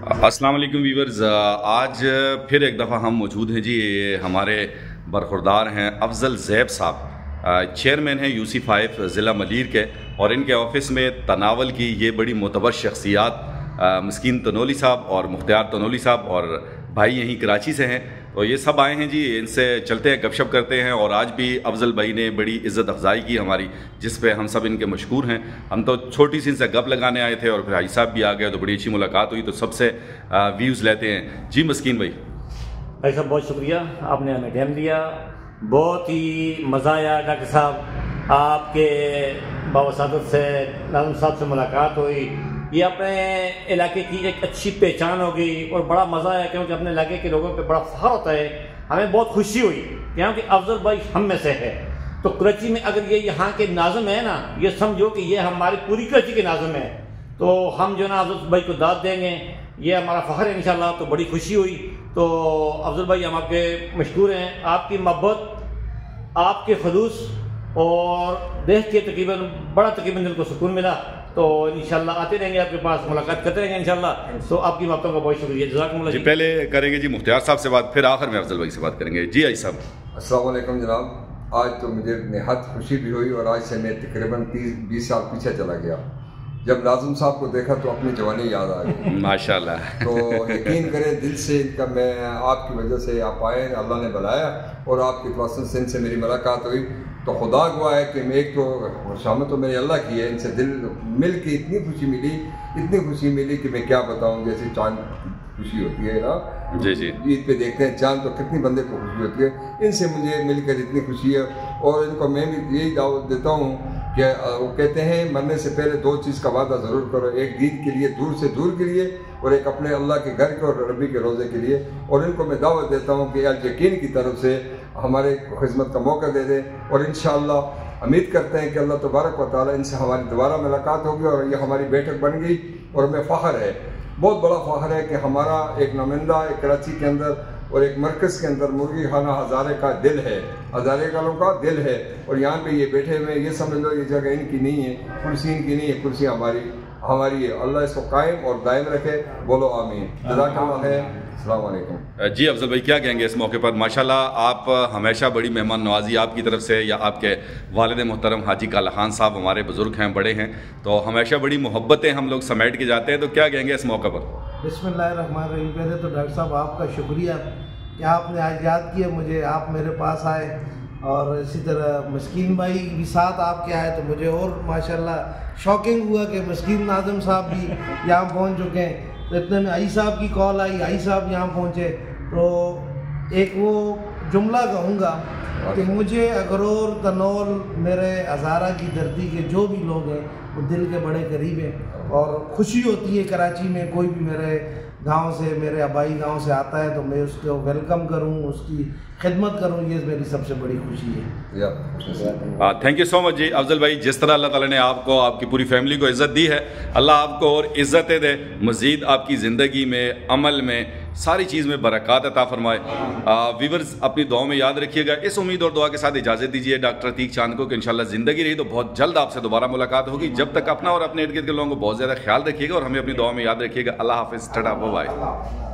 अस्सलाम वालेकुम वीवर्स, आज फिर एक दफ़ा हम मौजूद हैं जी। हमारे बरखुरदार हैं अफजल ज़ैब साहब, चेयरमैन हैं UC5 ज़िला मलीर के, और इनके ऑफिस में तनावल की ये बड़ी मोतबर शख्सियात मस्कीन तनोली साहब और मुख्तियार तनोली साहब और भाई यहीं कराची से हैं, तो ये सब आए हैं जी। इनसे चलते हैं, गपशप करते हैं। और आज भी अफजल भाई ने बड़ी इज़्ज़त अफजाई की हमारी, जिस पे हम सब इनके मशकूर हैं। हम तो छोटी सी इनसे गप लगाने आए थे और फिर भाई साहब भी आ गए, तो बड़ी अच्छी मुलाकात हुई। तो सबसे व्यूज़ लेते हैं जी। मस्कीन भाई साहब बहुत शुक्रिया, आपने हमें टाइम दिया, बहुत ही मज़ा आया। डॉक्टर साहब आपके बावसादत से नाज़िम साहब से मुलाकात हुई, ये अपने इलाके की एक अच्छी पहचान होगी और बड़ा मज़ा आया, क्योंकि अपने इलाके के लोगों पे बड़ा फ़ख्र होता है। हमें बहुत खुशी हुई क्योंकि अफजल भाई हम में से है। तो कराची में अगर ये यहाँ के नाज़िम है ना, ये समझो कि ये हमारी पूरी कराची के नाज़िम है, तो हम जो ना अफजल भाई को दाद देंगे, ये हमारा फ़ख्र है इंशाल्लाह। तो बड़ी खुशी हुई। तो अफजल भाई हम आपके मशकूर हैं, आपकी मोहब्बत, आपके खलूस और देख के तकरीबन दिल को सुकून मिला। तो इंशाल्लाह आते रहेंगे आपके पास, मुलाकात करते रहेंगे इंशाल्लाह। तो आपकी बातों का बहुत शुक्रिया, जज़ाकुमुल्लाह जी। पहले करेंगे जी मुख्तियार साहब से बात, फिर आखिर में अफजल भाई से बात करेंगे जी। आई साहब अस्सलाम वालेकुम जनाब। आज तो मुझे निहायत खुशी भी हुई और आज से मैं तकरीबन 30-20 साल पीछे चला गया। जब नाज़िम साहब को देखा तो अपनी जवानी याद आ गई माशाल्लाह। तो यकीन करें दिल से इनका, मैं आपकी वजह से आप आए, अल्लाह ने बुलाया और आपकी तवज्जो से इनसे मेरी मुलाकात हुई। तो खुदा गवाह है कि मैं एक तो शामिल तो मेरी अल्लाह की है, इनसे दिल मिल के इतनी खुशी मिली कि मैं क्या बताऊँ। जैसे चांद खुशी होती है ना जी जी, ईद पे देखते हैं चांद, तो कितनी बंदे को खुशी होती है। इनसे मुझे मिलकर इतनी खुशी है। और इनको मैं भी यही दावत देता हूँ कि वो कहते हैं मरने से पहले 2 चीज़ का वादा ज़रूर करो, एक दीन के लिए, दूर से दूर के लिए, और एक अपने अल्लाह के घर के और रबी के रोज़े के लिए। और इनको मैं दावत देता हूँ कि अल यकीन की तरफ से हमारे खिदमत का मौका दे दें। और इंशाअल्लाह उम्मीद करते हैं कि अल्लाह तबारक व तआला इनसे हमारी दोबारा मुलाकात होगी और ये हमारी बैठक बन गई। और हमें फ़ख्र है, बहुत बड़ा फ़ख्र है कि हमारा एक नुमाइंदा एक कराची के अंदर और एक मरकज़ के अंदर मुर्गी खाना हज़ारे का दिल है, हज़ारे वालों का दिल है। और यहाँ पे ये बैठे हुए, ये समझ लो ये जगह इनकी नहीं है, कुर्सी इनकी नहीं है, कुर्सी हमारी है। अल्लाह इसको कायम और दायम रखे, बोलो आमीन। जज़ाकल्लाह है। अस्सलाम वालेकुम जी। अफजल भाई क्या कहेंगे इस मौके पर? माशाल्लाह आप हमेशा बड़ी मेहमान नवाजी आपकी तरफ से, या आपके वालिद मोहतरम हाजी काला खान साहब हमारे बुज़ुर्ग हैं, बड़े हैं, तो हमेशा बड़ी मोहब्बतें हम लोग समेट के जाते हैं। तो क्या कहेंगे इस मौके पर? बिस्मिल्लाहिर्रहमानिर्रहीम। पहले तो डॉक्टर साहब आपका शुक्रिया कि आपने आज याद किया मुझे, आप मेरे पास आए, और इसी तरह मस्कीन भाई भी साथ आपके आए, तो मुझे और माशाल्लाह शॉकिंग हुआ कि मस्कीन नाज़िम साहब भी यहाँ पहुँच चुके हैं। तो इतने में आई साहब की कॉल आई, आई साहब यहाँ पहुँचे। तो एक वो जुमला कहूँगा कि मुझे अगरोर तनौल मेरे हज़ारा की धरती के जो भी लोग हैं वो दिल के बड़े करीब हैं, और खुशी होती है कराची में कोई भी मेरे गांव से, मेरे आबाई गांव से आता है तो मैं उसको वेलकम करूं, उसकी खिदमत करूं, ये मेरी सबसे बड़ी खुशी है। थैंक यू सो मच जी अफजल भाई। जिस तरह अल्लाह ताला ने आपको, आपकी पूरी फैमिली को इज़्ज़त दी है, अल्लाह आपको और इज़्ज़तें दे, मज़ीद आपकी ज़िंदगी में, अमल में, सारी चीज़ में बरक़ात अता फरमाए। व्यूअर्स अपनी दुआ में याद रखिएगा। इस उम्मीद और दुआ के साथ इजाज़त दीजिए डॉक्टर अतीक चांद को कि इंशाल्लाह ज़िंदगी रही तो बहुत जल्द आपसे दोबारा मुलाकात होगी। जब तक अपना और अपने इर्द गिर्द के लोगों को बहुत ज़्यादा ख्याल रखिएगा और हमें अपनी दुआ में याद रखिएगा। अल्लाह हाफ़िज़, टाटा, बाय बाय।